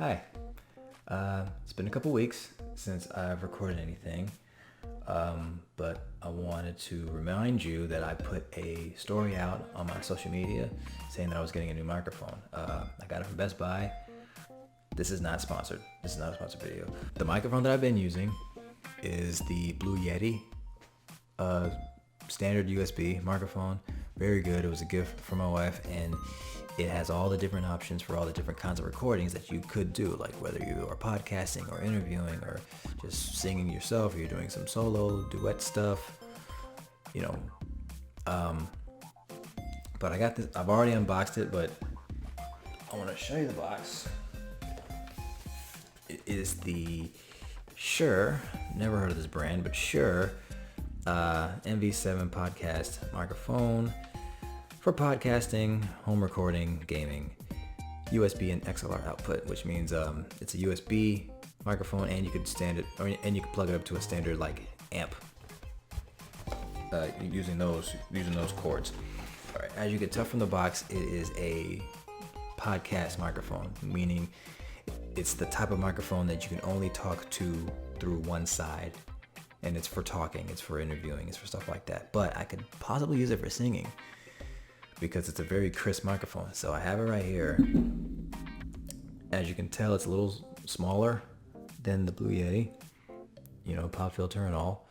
Hi. It's been a couple weeks since I've recorded anything, but I wanted to remind you that I put a story out on my social media saying that I was getting a new microphone. I got it from Best Buy. This is not sponsored. This is not a sponsored video. The microphone that I've been using is the Blue Yeti standard USB microphone. Very good. It was a gift from my wife, and it has all the different options for all the different kinds of recordings that you could do, like whether you are podcasting or interviewing or just singing yourself, or you're doing some solo duet stuff, you know. But I got this. I've already unboxed it, but I want to show you the box. It is the Shure. Never heard of this brand, but Shure MV7 podcast microphone for podcasting, home recording, gaming, USB and XLR output, which means it's a USB microphone, and you could and you could plug it up to a standard like amp using those cords. All right, as you can tell from the box, it is a podcast microphone, meaning it's the type of microphone that you can only talk to through one side, and it's for talking, it's for interviewing, it's for stuff like that. But I could possibly use it for singing because it's a very crisp microphone. So I have it right here. As you can tell, it's a little smaller than the Blue Yeti, pop filter and all.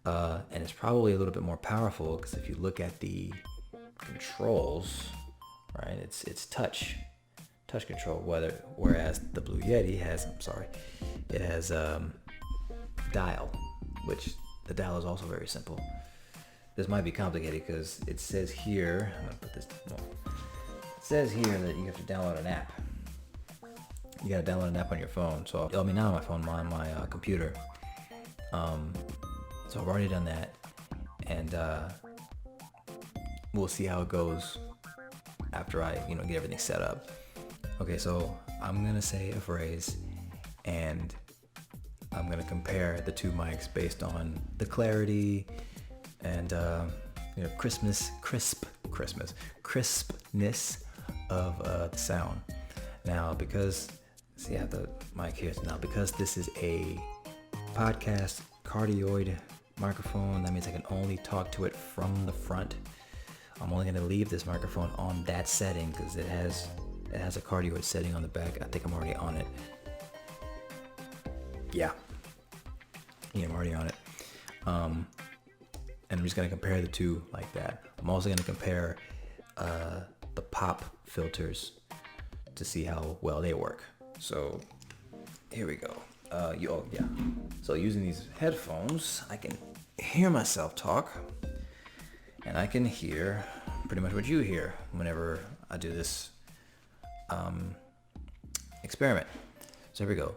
And it's probably a little bit more powerful because if you look at the controls, right, it's touch control. Whereas the Blue Yeti has, it has dial, which the dial is also very simple. This might be complicated because it says here, I'm gonna put this, it says here that you have to download an app. You gotta download an app on your phone. So, not on my phone, on my computer. So I've already done that, and we'll see how it goes after I, get everything set up. Okay, so I'm gonna say a phrase, and I'm gonna compare the two mics based on the clarity and crispness of the sound. Now, because I have the mic here now, because this is a podcast cardioid microphone, that means I can only talk to it from the front. I'm only gonna leave this microphone on that setting because it has a cardioid setting on the back. I think I'm already on it. Yeah, I'm already on it. And I'm just gonna compare the two like that. I'm also gonna compare the pop filters to see how well they work. So here we go. So using these headphones, I can hear myself talk, and I can hear pretty much what you hear whenever I do this experiment. So here we go.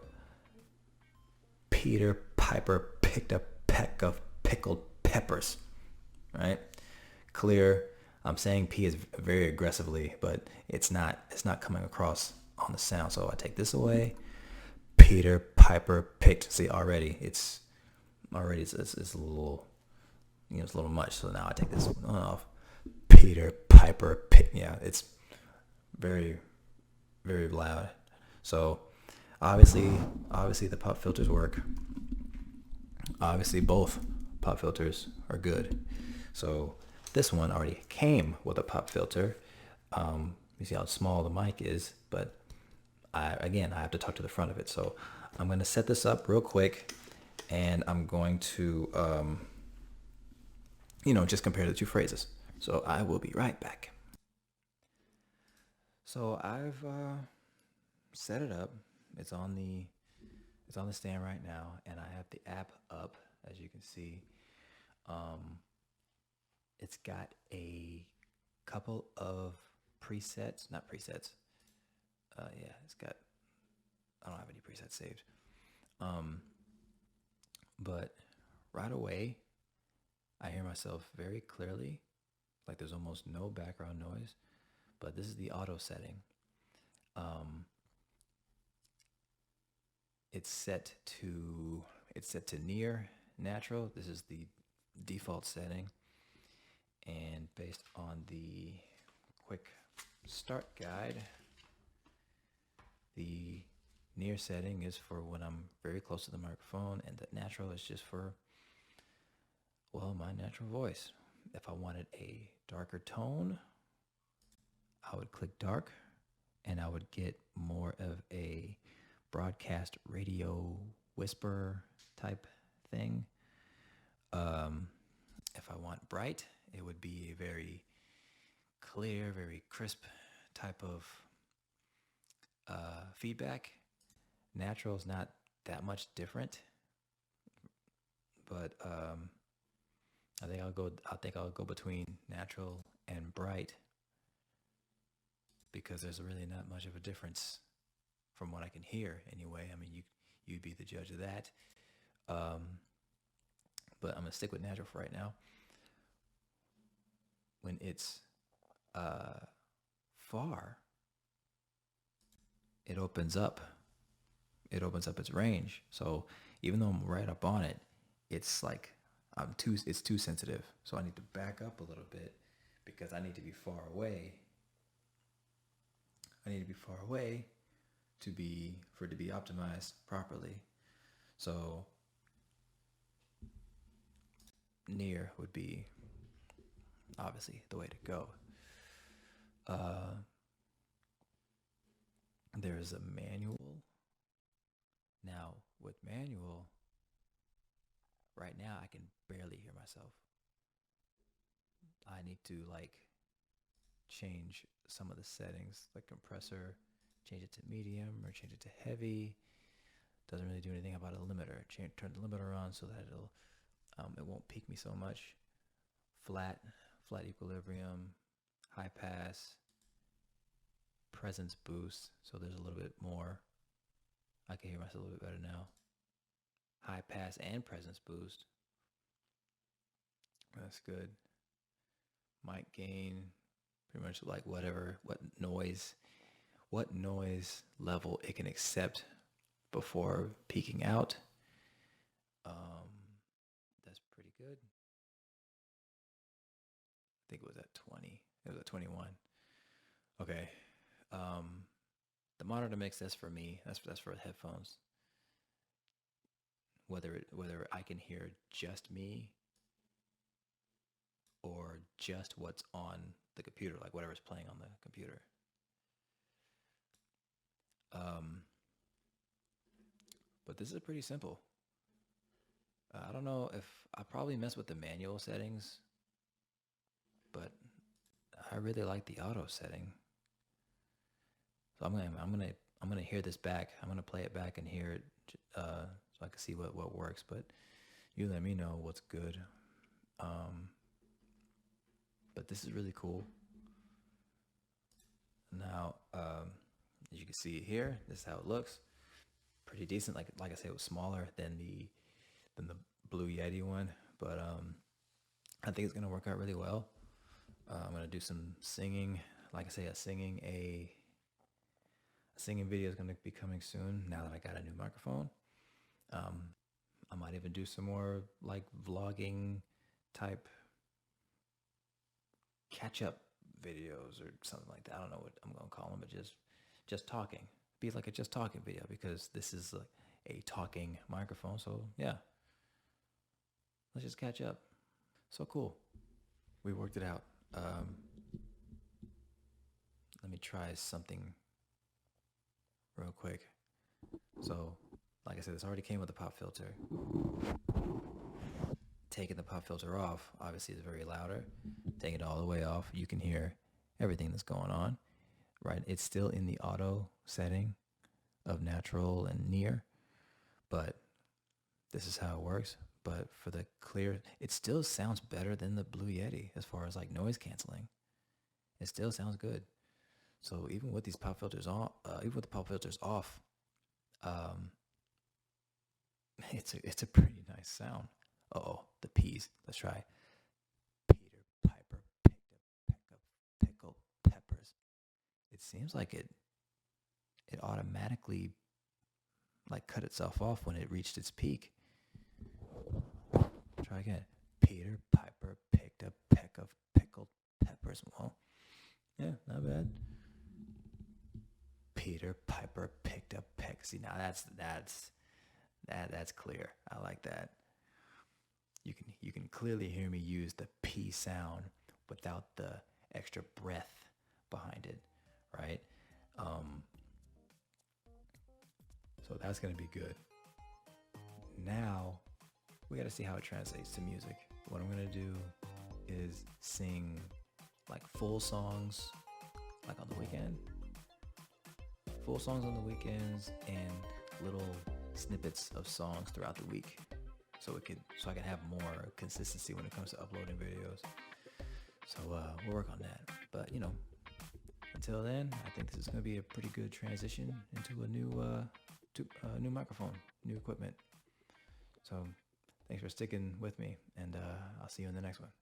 Peter Piper picked a peck of pickled peppers. Right? Clear. I'm saying P is very aggressively, but it's not coming across on the sound. So I take this away. Peter Piper picked. See, already it's a little, it's a little much. So now I take this one off. Peter Piper picked. Yeah, it's very, very loud. So obviously the pop filters work. Obviously both pop filters are good. So this one already came with a pop filter. You see how small the mic is, but I have to talk to the front of it. So I'm going to set this up real quick, and I'm going to, just compare the two phrases. So I will be right back. So I've set it up. It's on the stand right now, and I have the app up, as you can see. It's got a couple of presets, not presets. It's got, I don't have any presets saved. But right away, I hear myself very clearly, like there's almost no background noise, but this is the auto setting. It's set to near natural. This is the default setting. And based on the quick start guide, the near setting is for when I'm very close to the microphone, and the natural is just for, well, my natural voice. If I wanted a darker tone, I would click dark, and I would get more of a broadcast radio whisper type thing. If I want bright, it would be a very clear, very crisp type of feedback. Natural is not that much different, but I think I'll go between natural and bright, because there's really not much of a difference from what I can hear anyway. I mean, you'd be the judge of that. But I'm gonna stick with natural for right now. When it's far, it opens up its range. So even though I'm right up on it, it's like it's too sensitive. So I need to back up a little bit, because I need to be far away. For it to be optimized properly. So near would be obviously the way to go. There's a manual. Now with manual, right now I can barely hear myself. I need to change some of the settings, like compressor, change it to medium or change it to heavy. Doesn't really do anything about a limiter. Turn the limiter on so that it won't peak me so much. Flat equilibrium, high pass, presence boost. So there's a little bit more. I can hear myself a little bit better now. High pass and presence boost. That's good. Mic gain, pretty much like what noise level it can accept before peaking out. That's pretty good. I think it was at 20. It was at 21. Okay. The monitor mix, that's for me. That's for headphones. Whether I can hear just me or just what's on the computer, like whatever's playing on the computer. But this is pretty simple. I don't know if I probably mess with the manual settings, but I really like the auto setting. So I'm gonna hear this back. I'm gonna play it back and hear it, so I can see what works. But you let me know what's good. But this is really cool. Now, as you can see here, this is how it looks. Pretty decent. Like I said, it was smaller than the Blue Yeti one, but I think it's gonna work out really well. I'm gonna do some singing. Like I say, a singing video is gonna be coming soon. Now that I got a new microphone, I might even do some more like vlogging type catch-up videos or something like that. I don't know what I'm gonna call them, but just talking. Be like a just talking video, because this is like a talking microphone. So yeah, let's just catch up. So cool. We worked it out. Let me try something real quick. So, like I said, this already came with a pop filter. Taking the pop filter off, obviously, is very louder. Taking it all the way off, you can hear everything that's going on, right? It's still in the auto setting of natural and near, but this is how it works. But for the clear, it still sounds better than the Blue Yeti as far as like noise canceling. It still sounds good. So even with these pop filters on, even with the pop filters off, it's a pretty nice sound. The P's. Let's try. Peter Piper picked a peck of pickled peppers. It seems like it automatically like cut itself off when it reached its peak. Try again. Peter Piper picked a peck of pickled peppers. Well, yeah, not bad. Peter Piper picked a peck. See, now that's clear. I like that. You can clearly hear me use the P sound without the extra breath behind it, right? So that's gonna be good. Now we got to see how it translates to music. What I'm gonna do is sing like full songs, like on the weekend, full songs on the weekends, and little snippets of songs throughout the week, so I can have more consistency when it comes to uploading videos. So we'll work on that. But until then, I think this is gonna be a pretty good transition into a new microphone, new equipment. So thanks for sticking with me, and I'll see you in the next one.